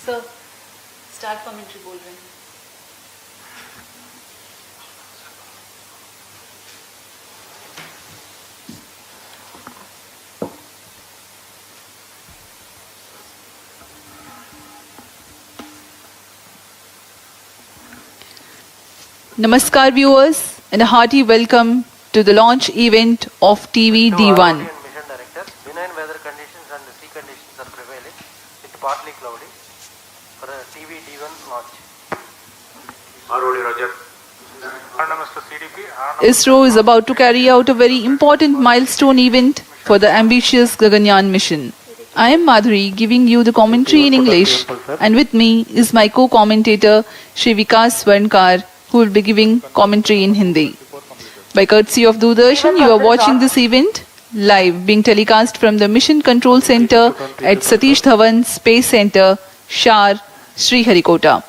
Sir start commentary बोल रहे हैं. Namaskar viewers and a hearty welcome to the launch event of TV-D1. Mission Director, benign weather conditions and sea conditions are prevailing with partly cloudy for a TV-D1 launch. ROD Roger. Mr. CDP. ISRO is about to carry out a very important milestone event for the ambitious Gaganyaan mission. I am Madhuri giving you the commentary in English, and with me is my co-commentator Shri Vikas Swarnkar, who will be giving commentary in Hindi. By courtesy of Doordarshan, you are watching this event live, being telecast from the Mission Control Center at Satish Dhawan Space Center, Shar, Sriharikota.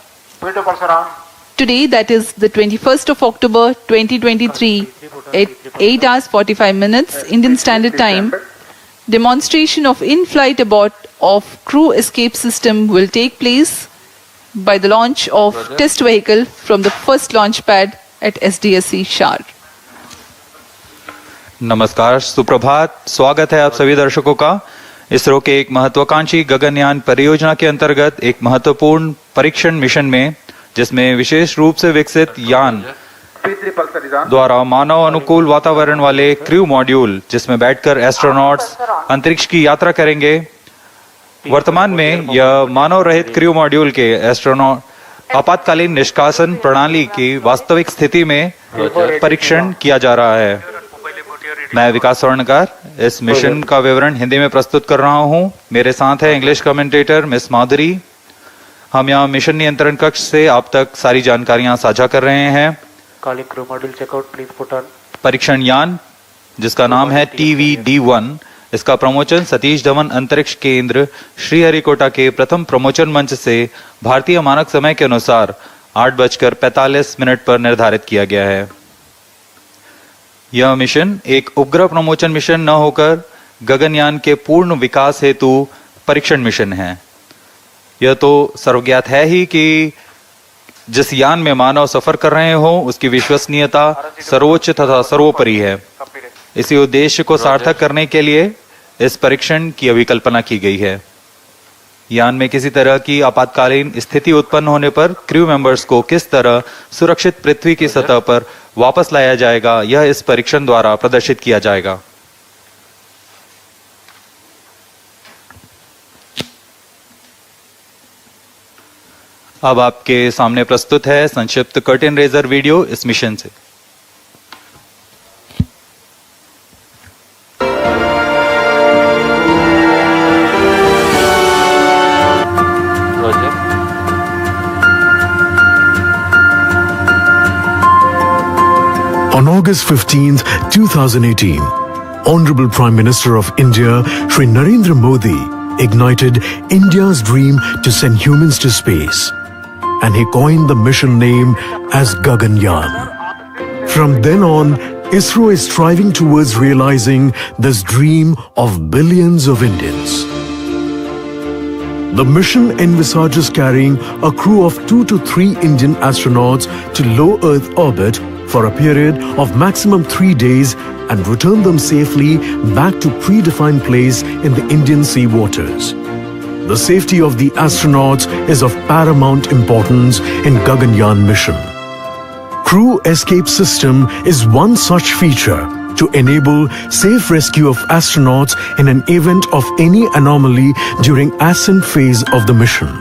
Today, that is the 21st of October 2023, at 8 hours 45 minutes Indian Standard Time, demonstration of in-flight abort of crew escape system will take place by the launch of test vehicle from the first launch pad at SDSC Shar. नमस्कार, सुप्रभात। स्वागत है आप सभी दर्शकों का इसरो के एक महत्वाकांक्षी गगनयान परियोजना के अंतर्गत एक महत्वपूर्ण परीक्षण मिशन में, जिसमें विशेष रूप से विकसित यान द्वारा मानव अनुकूल वातावरण वाले क्रू मॉड्यूल, जिसमें बैठकर एस्ट्रोनॉट्स अंतरिक्ष की यात्रा करेंगे। वर्तमान में यह मानव रहित क्रू मॉड्यूल के एस्ट्रोनॉट आपातकालीन निष्कासन प्रणाली की वास्तविक स्थिति में परीक्षण किया जा रहा है। मैं विकास स्वर्णकार इस मिशन का विवरण हिंदी में प्रस्तुत कर रहा हूं। मेरे साथ है इंग्लिश कमेंटेटर मिस माधुरी। हम यहाँ मिशन नियंत्रण कक्ष से आप तक सारी जानकारियां साझा कर रहे हैं। परीक्षण यान, जिसका नाम है TV-D1, इसका प्रमोचन सतीश धवन अंतरिक्ष केंद्र श्रीहरिकोटा के प्रथम प्रमोचन मंच से भारतीय मानक समय के अनुसार 8:45 पर निर्धारित किया गया है। यह मिशन एक उपग्रह प्रमोचन मिशन न होकर गगनयान के पूर्ण विकास हेतु परीक्षण मिशन है। यह तो सर्वज्ञात है ही कि जिस यान में मानव सफर कर रहे हो उसकी विश्वसनीयता सर्वोच्च तथा सर्वोपरि है। इसी उद्देश्य को सार्थक करने के लिए इस परीक्षण की अभिकल्पना की गई है। यान में किसी तरह की आपातकालीन स्थिति उत्पन्न होने पर क्रू मेंबर्स को किस तरह सुरक्षित पृथ्वी की सतह पर वापस लाया जाएगा, यह इस परीक्षण द्वारा प्रदर्शित किया जाएगा। अब आपके सामने प्रस्तुत है संक्षिप्त कर्टेन रेजर वीडियो इस मिशन से। On August 15th, 2018, Honorable Prime Minister of India, Shri Narendra Modi, ignited India's dream to send humans to space, and he coined the mission name as Gaganyaan. From then on, ISRO is striving towards realizing this dream of billions of Indians. The mission envisages carrying a crew of 2 to 3 Indian astronauts to low Earth orbit for a period of maximum 3 days and return them safely back to predefined place in the Indian sea waters. The safety of the astronauts is of paramount importance in Gaganyaan mission. Crew escape system is one such feature to enable safe rescue of astronauts in an event of any anomaly during ascent phase of the mission.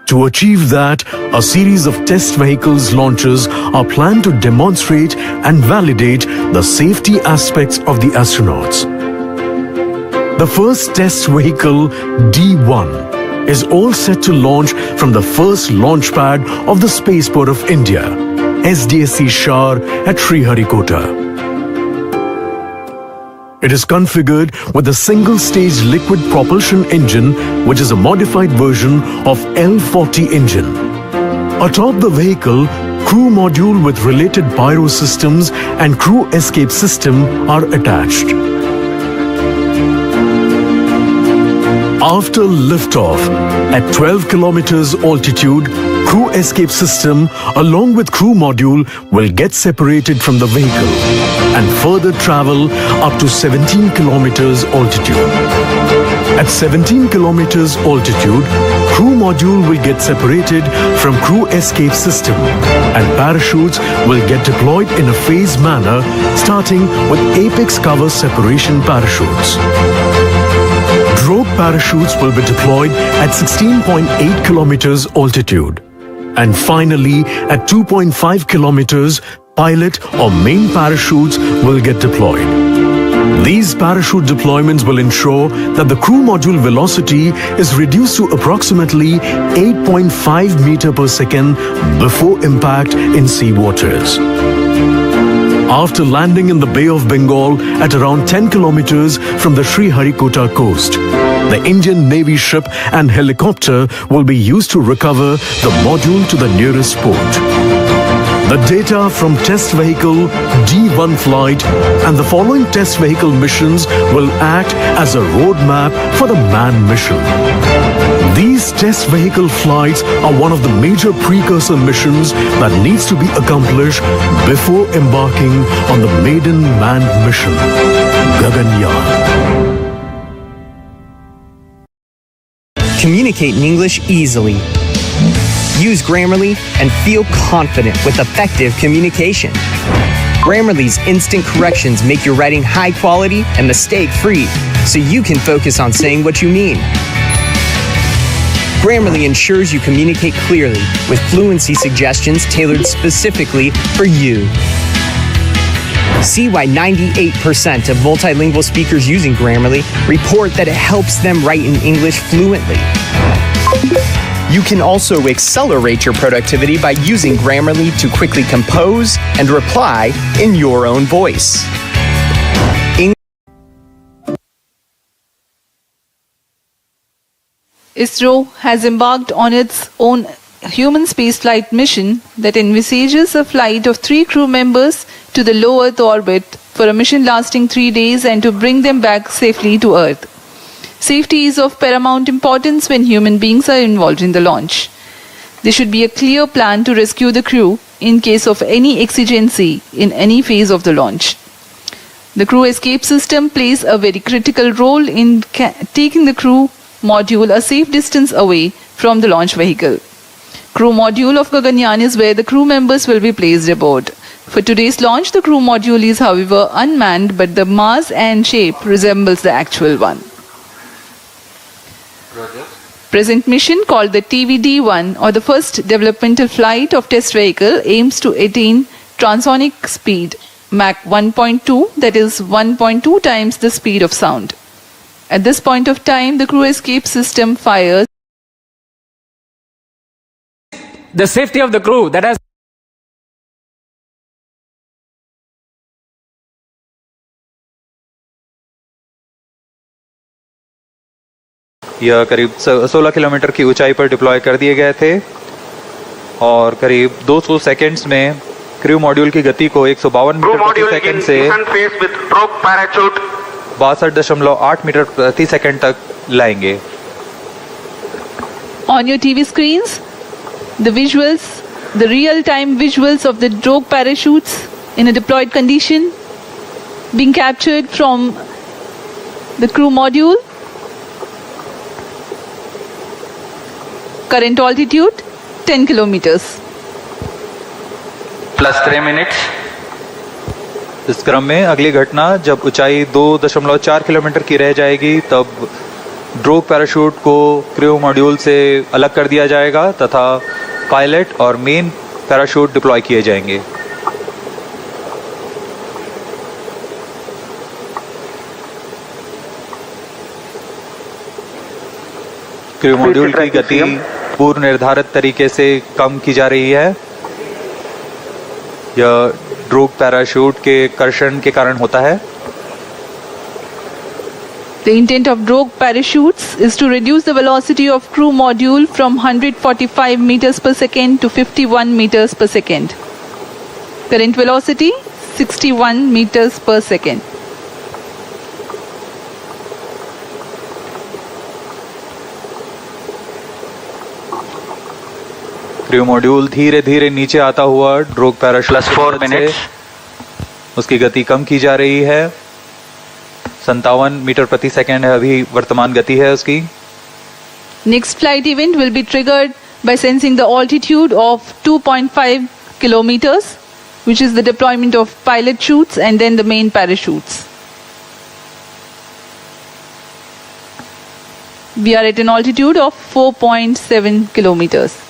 To achieve that, a series of test vehicles launches are planned to demonstrate and validate the safety aspects of the astronauts. The first test vehicle, D1, is all set to launch from the first launch pad of the Spaceport of India, SDSC Shar at Sriharikota. It is configured with a single-stage liquid propulsion engine, which is a modified version of L40 engine. Atop the vehicle, crew module with related pyro systems and crew escape system are attached. After liftoff, at 12 kilometers altitude, crew escape system along with crew module will get separated from the vehicle and further travel up to 17 kilometers altitude. At 17 kilometers altitude, crew module will get separated from crew escape system and parachutes will get deployed in a phased manner, starting with apex cover separation parachutes. Drogue parachutes will be deployed at 16.8 kilometers altitude. And finally, at 2.5 kilometers, pilot or main parachutes will get deployed. These parachute deployments will ensure that the crew module velocity is reduced to approximately 8.5 meter per second before impact in sea waters. After landing in the Bay of Bengal at around 10 kilometers from the Sriharikota coast, the Indian Navy ship and helicopter will be used to recover the module to the nearest port. The data from test vehicle D1 flight and the following test vehicle missions will act as a roadmap for the manned mission. These test vehicle flights are one of the major precursor missions that needs to be accomplished before embarking on the maiden manned mission, Gaganyaan. Communicate in English easily. Use Grammarly and feel confident with effective communication. Grammarly's instant corrections make your writing high quality and mistake-free, so you can focus on saying what you mean. Grammarly ensures you communicate clearly with fluency suggestions tailored specifically for you. See why 98% of multilingual speakers using Grammarly report that it helps them write in English fluently. You can also accelerate your productivity by using Grammarly to quickly compose and reply in your own voice. ISRO has embarked on its own human spaceflight mission that envisages a flight of 3 crew members to the low Earth orbit for a mission lasting 3 days and to bring them back safely to Earth. Safety is of paramount importance when human beings are involved in the launch. There should be a clear plan to rescue the crew in case of any exigency in any phase of the launch. The crew escape system plays a very critical role in taking the crew module a safe distance away from the launch vehicle. Crew module of Gaganyaan is where the crew members will be placed aboard. For today's launch, the crew module is however unmanned, but the mass and shape resembles the actual one. Present mission, called the TV-D1 or the first developmental flight of test vehicle, aims to attain transonic speed Mach 1.2, that is 1.2 times the speed of sound. At this point of time, the crew escape system fires. The safety of the crew, that has यह करीब 16 kilometre की ऊंचाई पर deploy कर दिए गए थे और करीब 200 सेकंड्स में क्रू मॉड्यूल की गति को 152 मीटर प्रति सेकंड से 62.8 मीटर प्रति सेकंड तक लाएंगे. On your TV screens, the visuals, the real-time visuals of the drogue parachutes in a deployed condition being captured from the crew module. Current altitude 10 kilometers. Plus 3 minutes. इस क्रम में अगली घटना जब ऊंचाई 2.4 किलोमीटर की रह जाएगी तब ड्रोग पैराशूट को क्रू मॉड्यूल से अलग कर दिया जाएगा तथा पायलट और मेन पैराशूट डिप्लॉय किए जाएंगे. क्रू मॉड्यूल की गति पूर्व निर्धारित तरीके से कम की जा रही है. यह ड्रोग पैराशूट के कर्षण के कारण होता है. The intent of drogue parachutes is to reduce the velocity of crew module from 145 meters per second to 51 meters per second. Current velocity 61 meters per second. Crew module धीरे धीरे नीचे आता हुआ ड्रोग पैराशूट +4 मिनट उसकी गति कम की जा रही है। 57 मीटर प्रति सेकंड है अभी वर्तमान गति है उसकी। Next flight event will be triggered by sensing the altitude of 2.5 kilometers, which is the deployment of pilot chutes and then the main parachutes. We are at an altitude of 4.7 kilometers.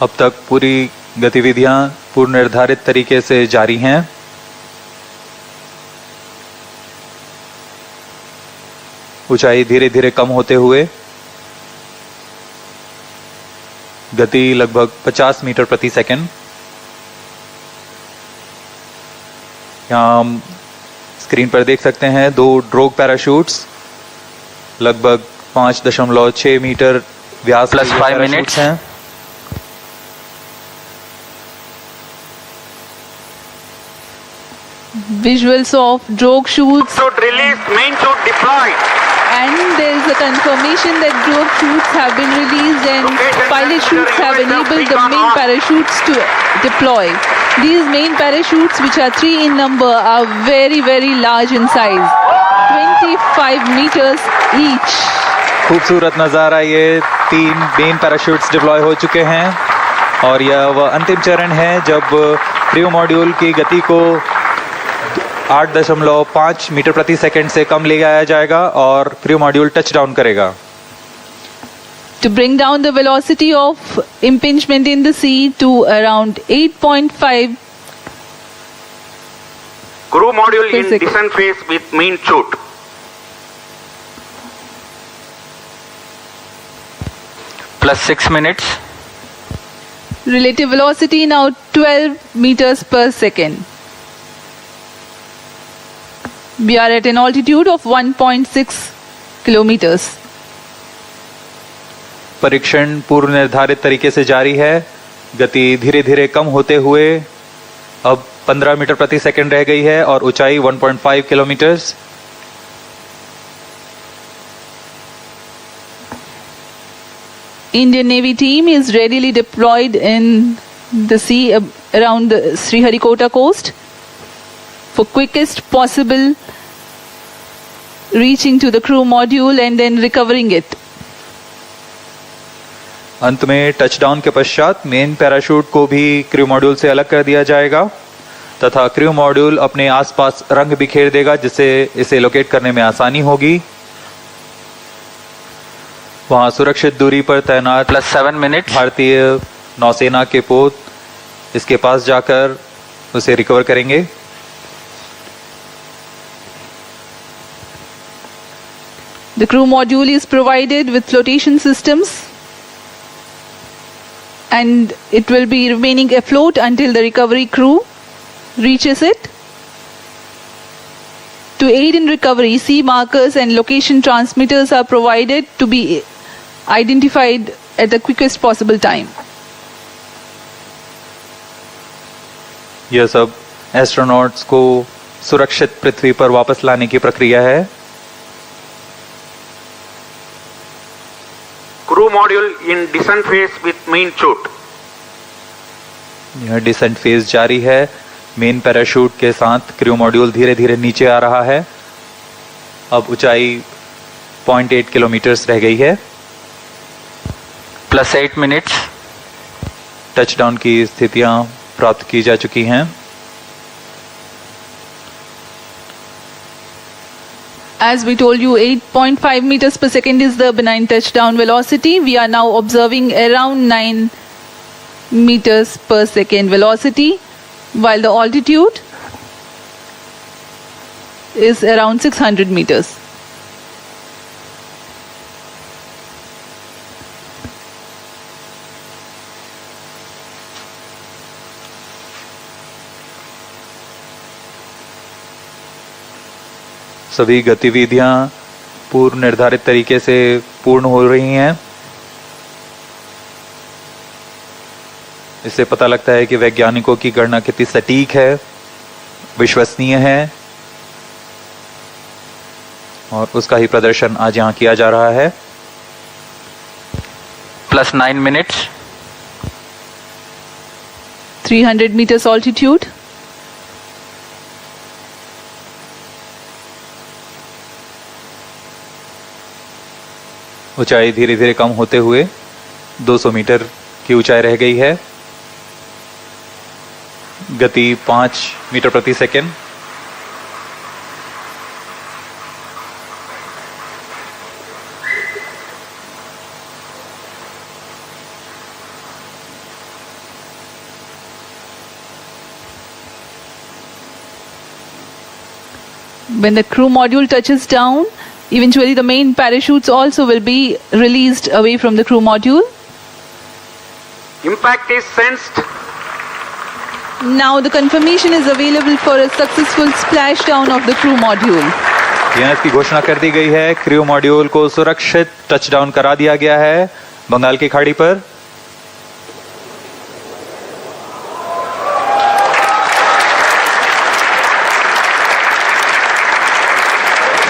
अब तक पूरी गतिविधियां पूर्व निर्धारित तरीके से जारी हैं। ऊंचाई धीरे धीरे कम होते हुए गति लगभग 50 मीटर प्रति सेकंड। यहां हम स्क्रीन पर देख सकते हैं 2 ड्रोग पैराशूट्स लगभग 5.6 मीटर व्यास +5 मिनट हैं। Visuals of drogue chutes, Chute released, main chute deployed. and there is a confirmation that drogue chutes have been released and pilot chutes have enabled the main parachutes to deploy. These main parachutes, which are 3 in number, are very, very large in size, 25 meters each. खूबसूरत नज़ारा, ये 3 main parachutes deploy हो चुके हैं और यह वह अंतिम चरण है जब क्रू मॉड्यूल की गति को 8.5 मीटर प्रति सेकंड से कम ले जाया जाएगा और क्रू मॉड्यूल टच डाउन करेगा। To bring down the velocity of impingement in the sea to around 8.5 Crew module in Physics. descent phase with main chute. +6 minutes. relative velocity now 12 meters per second. We are at an altitude of 1.6 kilometers. परीक्षण पूर्व निर्धारित तरीके से जारी है। गति धीरे धीरे कम होते हुए अब 15 मीटर प्रति सेकंड रह गई है और ऊंचाई 1.5 kilometre. Indian Navy team is readily deployed in the sea around the Sriharikota coast for quickest possible reaching to the crew module and then recovering it. अंत में टचडाउन के पश्चात मेन पैराशूट को भी क्रू मॉड्यूल से अलग कर दिया जाएगा तथा क्रू मॉड्यूल अपने आसपास रंग बिखेर देगा जिससे इसे लोकेट करने में आसानी होगी। वहां सुरक्षित दूरी पर तैनात +7 मिनट भारतीय नौसेना के पोत इसके पास जाकर उसे रिकवर करेंगे। The crew module is provided with flotation systems and it will be remaining afloat until the recovery crew reaches it. To aid in recovery, sea markers and location transmitters are provided to be identified at the quickest possible time. यह सब astronauts को सुरक्षित पृथ्वी पर वापस लाने की प्रक्रिया है। Crew module in descent phase with main chute. यह डिसेंट फेज जारी है। मेन पैराशूट के साथ क्रू मॉड्यूल धीरे धीरे नीचे आ रहा है। अब ऊंचाई 0.8 किलोमीटर रह गई है। +8 मिनट्स टचडाउन की स्थितियां प्राप्त की जा चुकी हैं। As we told you, 8.5 meters per second is the benign touchdown velocity. We are now observing around 9 meters per second velocity, while the altitude is around 600 meters. सभी गतिविधियां पूर्व निर्धारित तरीके से पूर्ण हो रही हैं। इससे पता लगता है कि वैज्ञानिकों की गणना कितनी सटीक है, विश्वसनीय है। और उसका ही प्रदर्शन आज यहाँ किया जा रहा है। +9 minutes. 300 meters altitude. ऊंचाई धीरे धीरे कम होते हुए 200 मीटर की ऊंचाई रह गई है। गति 5 मीटर प्रति second. When the crew module touches down, eventually the main parachutes also will be released away from the crew module. Impact is sensed. Now the confirmation is available for a successful splashdown of the crew module. यहाँ इसकी घोषणा कर दी गई है। Crew module को सुरक्षित touchdown करा दिया गया है बंगाल की खाड़ी पर।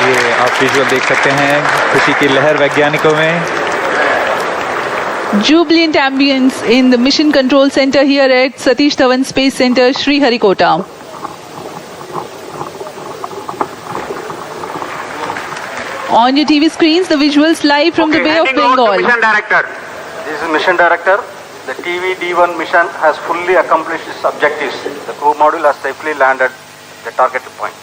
ये आप विजुअल देख सकते हैं, खुशी की लहर वैज्ञानिकों में। Jubilant ambience in the Mission Control Center here at Satish Dhawan Space Center, Sriharikota. On your TV screens, the visuals live from the Bay of Bengal. Mission Director. This is Mission Director. The TV-D1 mission has fully accomplished its objectives. The crew module has safely landed the targeted point.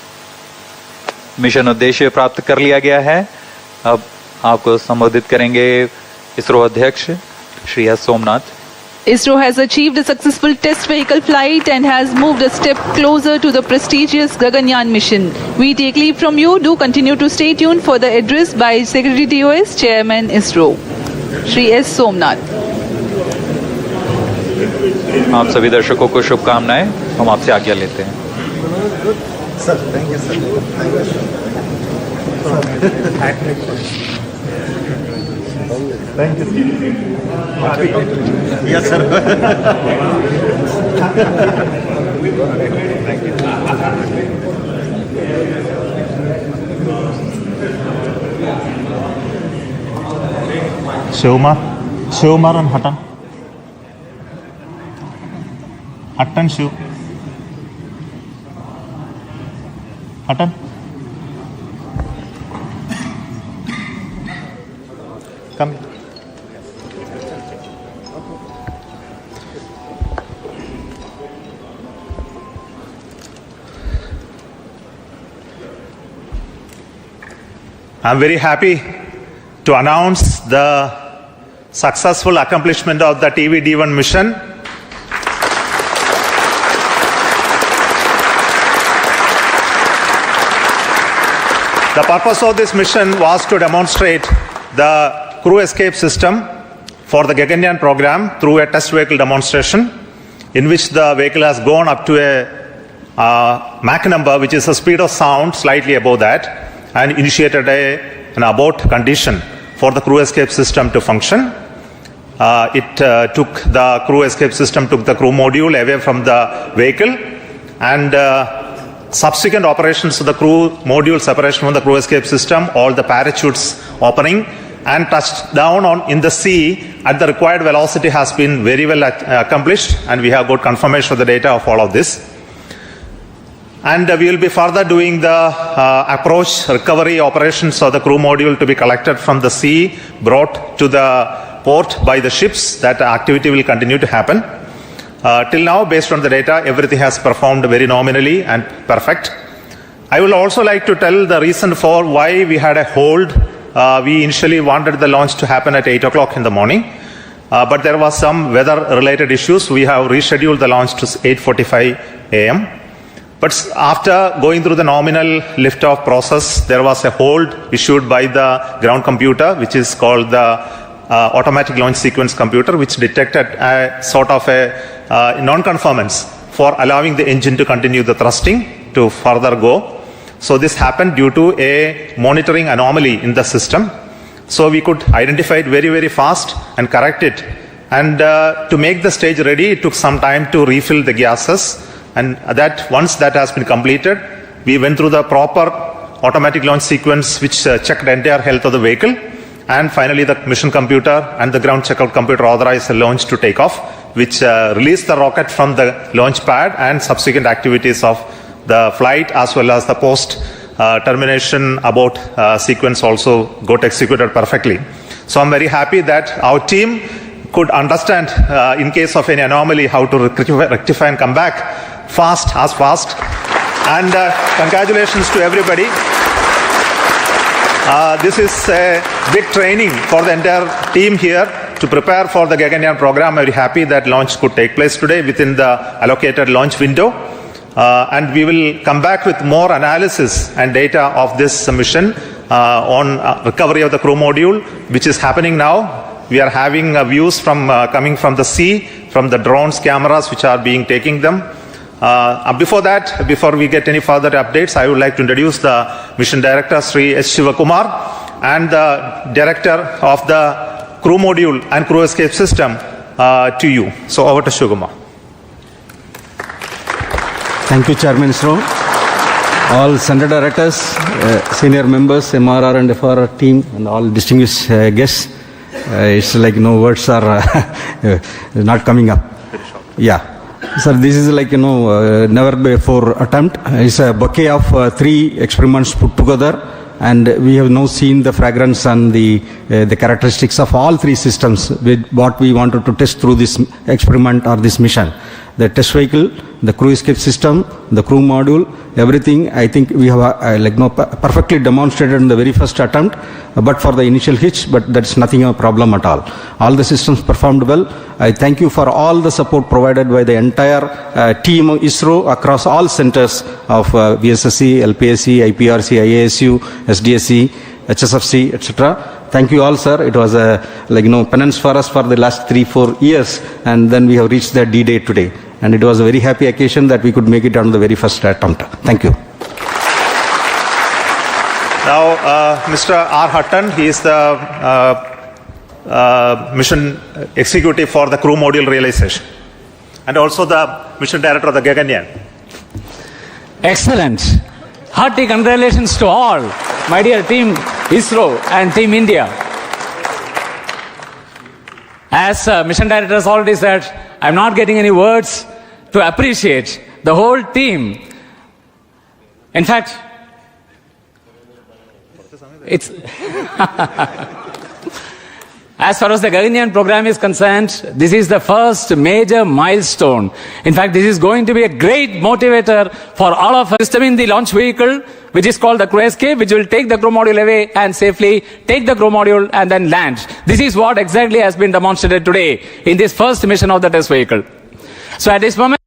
Mission उद्देश्य प्राप्त कर लिया गया है। अब आपको संबोधित करेंगे इसरो अध्यक्ष Shri S Somnath. ISRO has achieved a successful test vehicle flight and has moved a step closer to the prestigious Gaganyaan mission. We take leave from you. Do continue to stay tuned for the address by Secretary TOS, Chairman ISRO, Shri S. Somnath. आप सभी दर्शकों को शुभकामनाएं। हम आपसे आज्ञा लेते हैं। Sir, thank you sir. Thank you. Yes sir. Shivakumar and Hatan. Hatan Shiv. Hatan. Come. I'm very happy to announce the successful accomplishment of the TV-D1 mission. The purpose of this mission was to demonstrate the crew escape system for the Gaganyaan program through a test vehicle demonstration in which the vehicle has gone up to a Mach number, which is the speed of sound, slightly above that, and initiated an abort condition for the crew escape system to function. The crew escape system took the crew module away from the vehicle, and subsequent operations of the crew module separation from the crew escape system, all the parachutes opening and touched down in the sea at the required velocity has been very well accomplished, and we have got confirmation of the data of all of this. And we will be further doing the approach recovery operations of the crew module to be collected from the sea, brought to the port by the ships. That activity will continue to happen. Till now, based on the data, everything has performed very nominally and perfect. I will also like to tell the reason for why we had a hold. We initially wanted the launch to happen at 8 o'clock in the morning, but there was some weather-related issues. We have rescheduled the launch to 8:45 a.m. But after going through the nominal liftoff process, there was a hold issued by the ground computer, which is called the automatic launch sequence computer, which detected a sort of a non-conformance for allowing the engine to continue the thrusting to further go. So this happened due to a monitoring anomaly in the system. So we could identify it very, very fast and correct it. And to make the stage ready, it took some time to refill the gases. And that once that has been completed, we went through the proper automatic launch sequence which checked the entire health of the vehicle, and finally the mission computer and the ground checkout computer authorized the launch to take off, which released the rocket from the launch pad, and subsequent activities of the flight as well as the post termination abort sequence also got executed perfectly. So I'm very happy that our team could understand in case of any anomaly how to rectify and come back fast. And congratulations to everybody. This is a big training for the entire team here to prepare for the Gaganyaan program. I'm very happy that launch could take place today within the allocated launch window. And we will come back with more analysis and data of this mission on recovery of the crew module, which is happening now. We are having views from coming from the sea, from the drones, cameras which are being taking them. Before we get any further updates, I would like to introduce the mission director, Sri S. Shivakumar, and the director of the crew module and crew escape system to you. So over to Shivakumar. Thank you, Chairman ISRO. All center directors, senior members, MRR and FRR team, and all distinguished guests. It's like words are not coming up. Yeah. So this is like, never before attempt. It's a bouquet of 3 experiments put together, and we have now seen the fragrance and the characteristics of all 3 systems with what we wanted to test through this experiment or this mission. The test vehicle, the crew escape system, the crew module, everything I think we have perfectly demonstrated in the very first attempt, but for the initial hitch, but that's nothing a problem at all. All the systems performed well. I thank you for all the support provided by the entire team of ISRO across all centers of VSSC, LPSC, IPRC, IASU, SDSC, HSFC, etc. Thank you all, sir. It was a penance for us for the last 3-4 years, and then we have reached the D-Day today. And it was a very happy occasion that we could make it on the very first attempt. Thank you. Now, Mr. R. Hutton, he is the mission executive for the crew module realization, and also the mission director of the Gaganyaan. Excellent. Hearty congratulations to all, my dear team ISRO and team India. As mission director has already said, I'm not getting any words to appreciate the whole team. In fact, it's as far as the Gaganyaan program is concerned, this is the first major milestone. In fact, this is going to be a great motivator for all of us. System in the launch vehicle, which is called the crew escape, which will take the crew module away and safely take the crew module and then land. This is what exactly has been demonstrated today in this first mission of the test vehicle. So at this moment,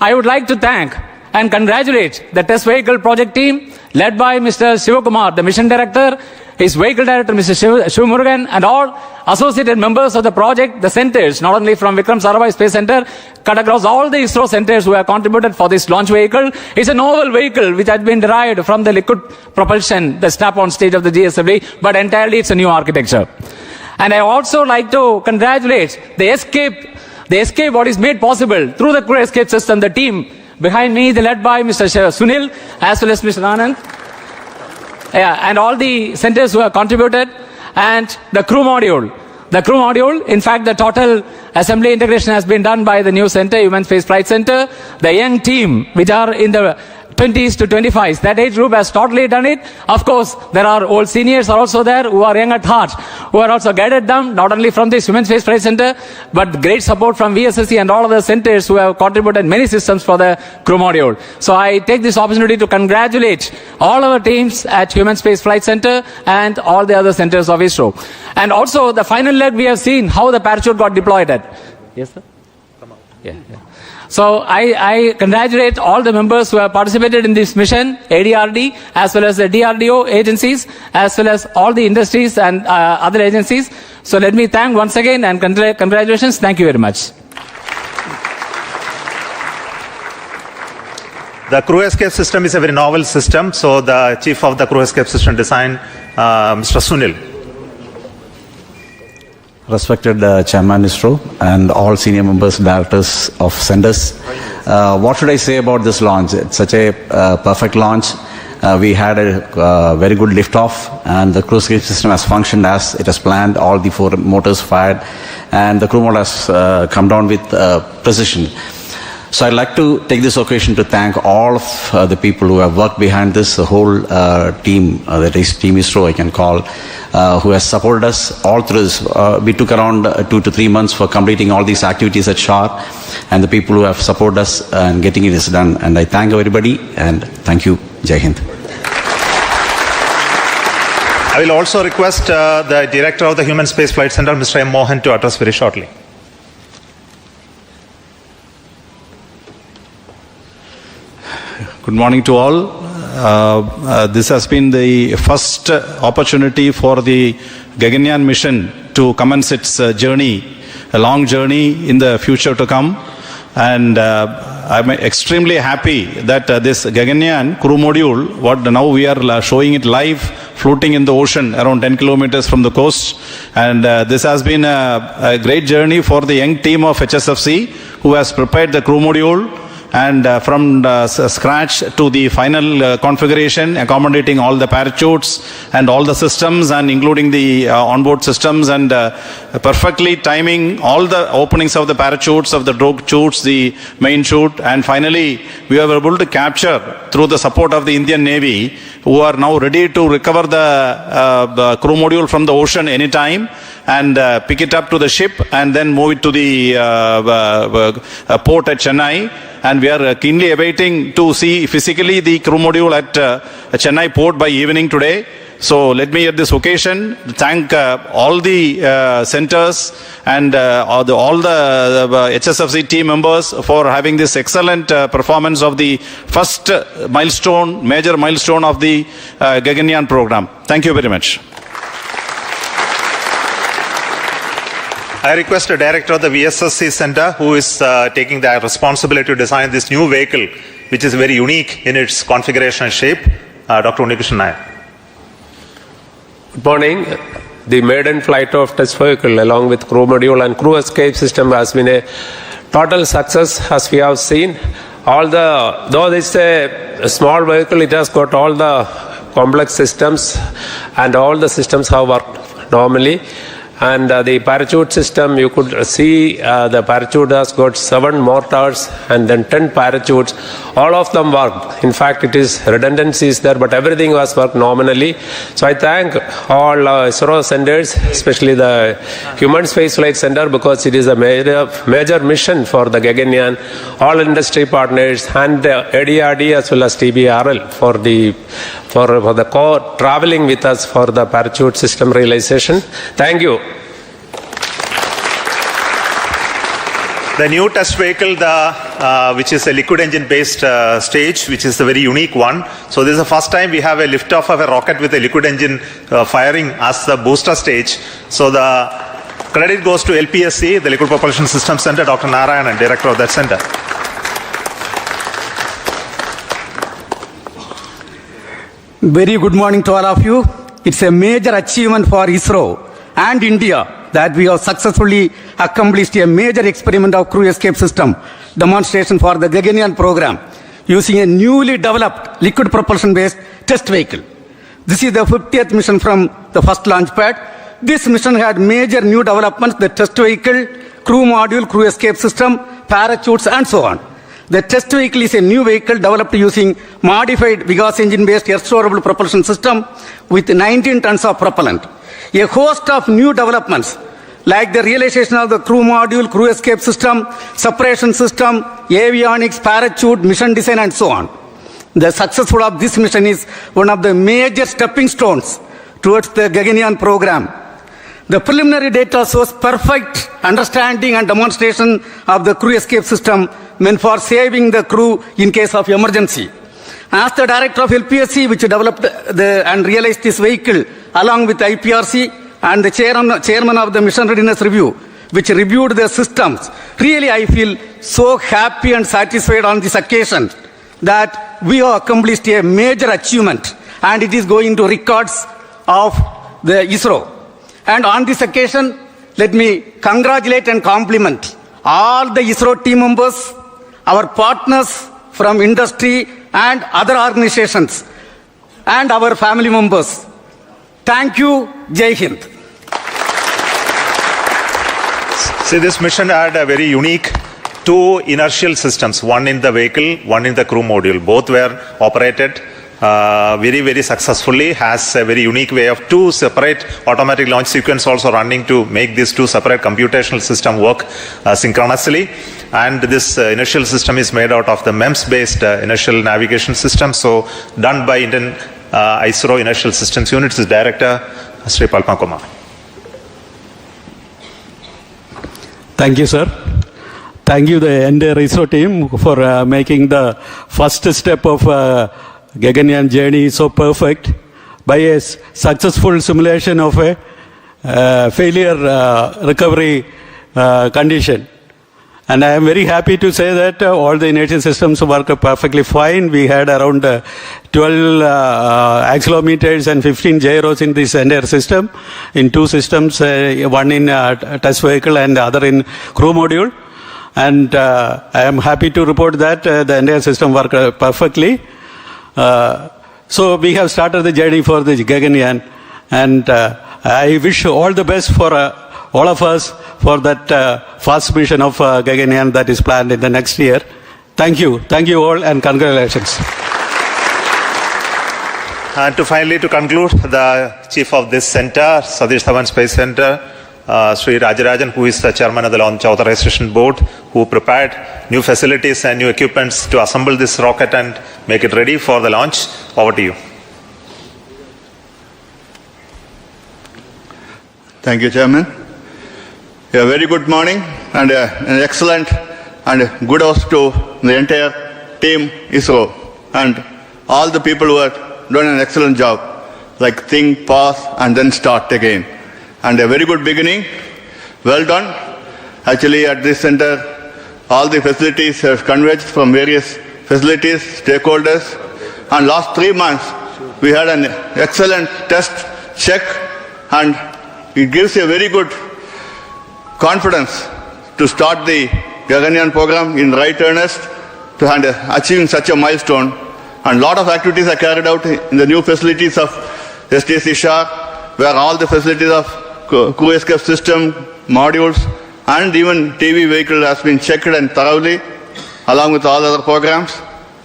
I would like to thank and congratulate the test vehicle project team led by Mr. Shivakumar, the mission director, his vehicle director, Mr. Shivamurugan, and all associated members of the project, the centers, not only from Vikram Sarabhai Space Center, cut across all the ISRO centers who have contributed for this launch vehicle. It's a novel vehicle which has been derived from the liquid propulsion, the strap-on stage of the GSLV, but entirely it's a new architecture. And I also like to congratulate the escape what is made possible through the crew escape system, the team behind me, led by Mr. Sunil, as well as Mr. Anand, and all the centers who have contributed, and the crew module. The crew module, in fact, the total assembly integration has been done by the new center, Human Space Flight Center. The young team, which are in the 20s to 25s, that age group has totally done it. Of course, there are old seniors are also there who are young at heart, who are also guided them, not only from the Human Space Flight Center, but great support from VSSC and all other centers who have contributed many systems for the crew module. So I take this opportunity to congratulate all our teams at Human Space Flight Center and all the other centers of ISRO. And also the final leg, we have seen how the parachute got deployed at. Yes, sir? Come on. Yeah. So I congratulate all the members who have participated in this mission, ADRD, as well as the DRDO agencies, as well as all the industries and other agencies. So let me thank once again and congratulations. Thank you very much. The crew escape system is a very novel system. So the chief of the crew escape system design, Mr. Sunil. respected Chairman ISRO, and all senior members, directors of centers. What should I say about this launch? It's such a perfect launch. We had a very good liftoff, and the crew escape system has functioned as it has planned. All the 4 motors fired, and the crew mode has come down with precision. So I'd like to take this occasion to thank all of the people who have worked behind this, the whole team, that is Team ISRO I can call, who has supported us all through this. We took around 2 to 3 months for completing all these activities at SHAR, and the people who have supported us and getting it done. And I thank everybody, and thank you. Jai Hind. I will also request the Director of the Human Space Flight Center, Mr. M. Mohan, to address very shortly. Good morning to all. This has been the first opportunity for the Gaganyaan mission to commence its journey, a long journey in the future to come. And I'm extremely happy that this Gaganyaan crew module, what now we are showing it live, floating in the ocean around 10 kilometers from the coast. And this has been a great journey for the young team of HSFC who has prepared the crew module, and from scratch to the final configuration, accommodating all the parachutes and all the systems, and including the onboard systems, and perfectly timing all the openings of the parachutes, of the drogue chutes, the main chute. And finally, we were able to capture, through the support of the Indian Navy, who are now ready to recover the crew module from the ocean anytime, and pick it up to the ship, and then move it to the port at Chennai. And we are keenly awaiting to see physically the crew module at Chennai port by evening today. So let me at this occasion thank all the centers and all the HSFC team members for having this excellent performance of the first milestone, major milestone of the Gaganyaan program. Thank you very much. I request the Director of the VSSC Center, who is taking the responsibility to design this new vehicle, which is very unique in its configuration and shape, Dr. Unnikrishnan Nair. Good morning. The maiden flight of test vehicle along with crew module and crew escape system has been a total success, as we have seen. Though it's a small vehicle, it has got all the complex systems, and all the systems have worked normally. And the parachute system, you could see the parachute has got 7 mortars and then 10 parachutes. All of them worked. In fact, it is redundancies there, but everything was worked nominally. So I thank all ISRO centers, especially the Human Space Flight Center, because it is a major mission for the Gaganyaan, all industry partners, and the ADRD as well as TBRL for the traveling with us for the parachute system realization. Thank you. The new test vehicle, which is a liquid engine based stage, which is a very unique one. So this is the first time we have a liftoff of a rocket with a liquid engine firing as the booster stage. So the credit goes to LPSC, the Liquid Propulsion System Center, Dr. Narayanan, Director of that center. Very good morning to all of you. It's a major achievement for ISRO and India that we have successfully accomplished a major experiment of crew escape system demonstration for the Gaganyaan program using a newly developed liquid propulsion based test vehicle. This is the 50th mission from the first launch pad. This mission had major new developments: the test vehicle, crew module, crew escape system, parachutes, and so on. The test vehicle is a new vehicle developed using modified Vigas engine-based air-storable propulsion system with 19 tons of propellant. A host of new developments like the realization of the crew module, crew escape system, separation system, avionics, parachute, mission design, and so on. The success of this mission is one of the major stepping stones towards the Gaganyaan program. The preliminary data shows perfect understanding and demonstration of the crew escape system meant for saving the crew in case of emergency. As the Director of LPSC, which developed and realized this vehicle along with IPRC, and the chairman of the Mission Readiness Review, which reviewed the systems, really I feel so happy and satisfied on this occasion that we have accomplished a major achievement, and it is going to records of the ISRO. And on this occasion, let me congratulate and compliment all the ISRO team members, our partners from industry and other organizations, and our family members. Thank you. Jai Hind. See, this mission had a very unique two inertial systems, one in the vehicle, one in the crew module. Both were operated very, very successfully, has a very unique way of two separate automatic launch sequence also running to make these two separate computational system work synchronously. And this inertial system is made out of the MEMS-based inertial navigation system, so done by Indian ISRO Inertial Systems Unit's Director, Sri Palma Kumar. Thank you, sir. Thank you, the entire ISRO team, for making the first step of Gaganyaan journey so perfect by a successful simulation of a failure recovery condition. And I am very happy to say that all the inertial systems work perfectly fine. We had around 12 accelerometers and 15 gyros in this entire system, in two systems, one in test vehicle and the other in crew module. And I am happy to report that the entire system worked perfectly. So we have started the journey for the Gaganyaan, and I wish all the best for all of us for that first mission of Gaganyaan that is planned in the next year. Thank you all, and congratulations. And to conclude, the chief of this center, Satish Dhawan Space Center, Sri Rajarajan, who is the chairman of the Launch Authorization Board, who prepared new facilities and new equipments to assemble this rocket and make it ready for the launch. Over to you. Thank you, Chairman. A very good morning and an excellent and good host to the entire team ISRO and all the people who have done an excellent job, like think, pause and then start again. And a very good beginning. Well done. Actually, at this center, all the facilities have converged from various facilities, stakeholders, and last 3 months we had an excellent test check, and it gives a very good confidence to start the Gaganyaan program in right earnest to achieving such a milestone. And a lot of activities are carried out in the new facilities of STC Shah, where all the facilities of crew escape system, modules, and even TV vehicle has been checked and thoroughly, along with all other programs.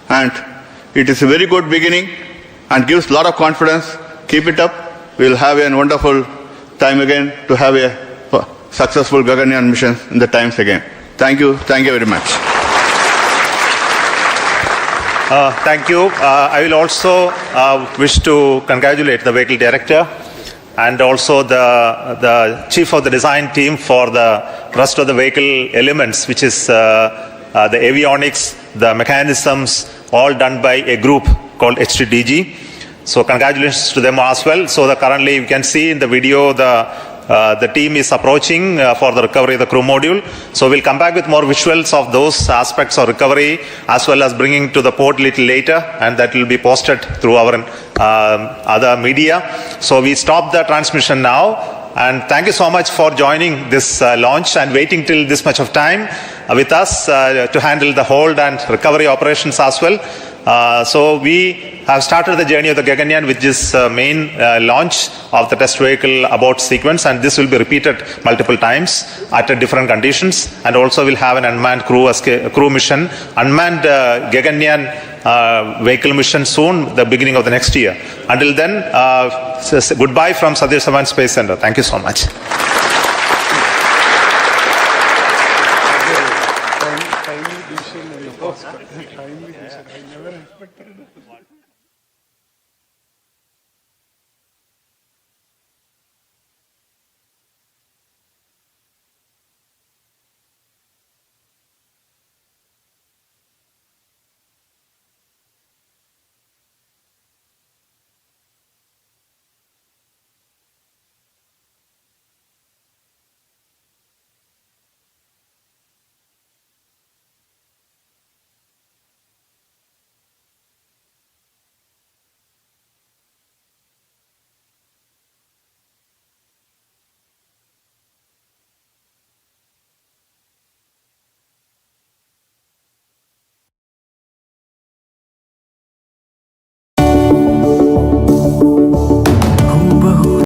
And it is a very good beginning and gives a lot of confidence. Keep it up. We'll have a wonderful time again to have a successful Gaganyaan mission in the times again. Thank you very much. Thank you. I will also wish to congratulate the vehicle director and also the chief of the design team for the rest of the vehicle elements, which is the avionics, the mechanisms, all done by a group called HTDG. So congratulations to them as well. So currently you can see in the video the team is approaching for the recovery of the crew module. So we'll come back with more visuals of those aspects of recovery, as well as bringing to the port a little later, and that will be posted through our other media. So we stop the transmission now, and thank you so much for joining this launch and waiting till this much of time with us to handle the hold and recovery operations as well. So we have started the journey of the Gaganyaan with this main launch of the test vehicle abort sequence, and this will be repeated multiple times at different conditions, and also we'll have an unmanned crew mission, unmanned Gaganyaan vehicle mission soon, the beginning of the next year. Until then, goodbye from Satish Dhawan Space Center. Thank you so much.